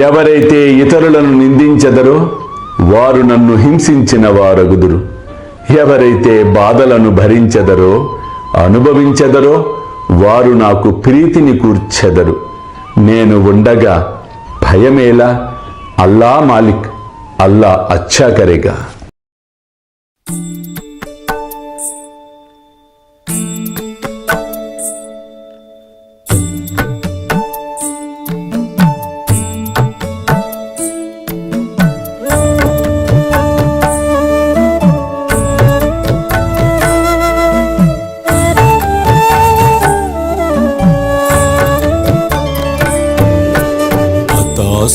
ఎవరైతే ఇతరులను నిందించెదరో వారు నన్ను హింసించిన వారగుదురు. ఎవరైతే బాధలను భరించెదరో అనుభవించెదరో వారు నాకు ప్రీతిని కూర్చెదరు. నేను ఉండగా భయమేలా, అల్లా మాలిక్, అల్లా అచ్చా కరేగా.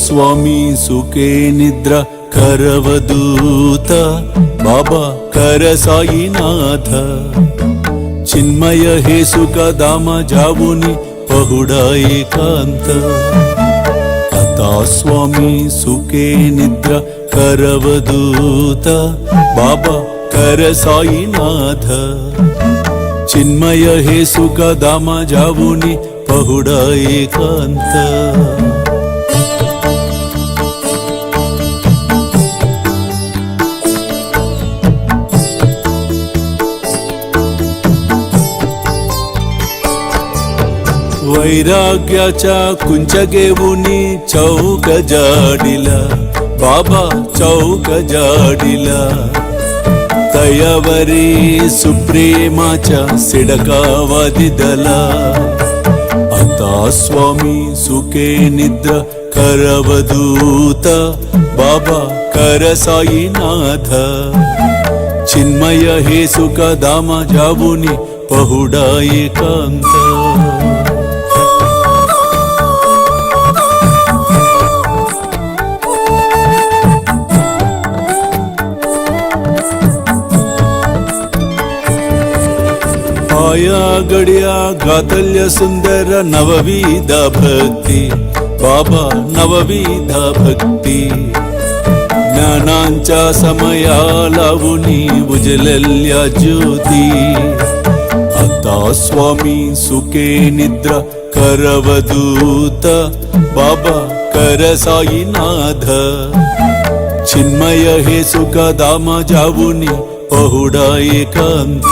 స్వామి సుఖే నిద్ర కరవదూత బాబా కర సాయినాథ చిన్మయ హే సుఖ దామ జావుని పహుడా ఏకాంత అతా స్వామి సుఖే నిద్ర కరవదూత బాబా కర సాయినాథ చిన్మయ హే సుఖ దామ జావుని పహుడా ఏకాంత वैराग्याच्या कुंचगेवुनी चौक जाडिला बाबा चौक जाडिला तयावरी सुप्रेमाच्या सिडकावादिदला आता स्वामी सुखे निद्र करवदूत बाबा कर साईनाथ चिन्मय हे सुख दामा जावुनी पहुडा एकांत आया गड्या गातल्य सुंदर नवविध भक्ती बाबा नवविध भक्ती ज्ञानांच्या समया लावुनी उजलल्या ज्योती आता स्वामी सुखे निद्रा करवदूत बाबा कर साईनाथ चिन्मय हे सुख दामा जावुनी पहुडा एकांत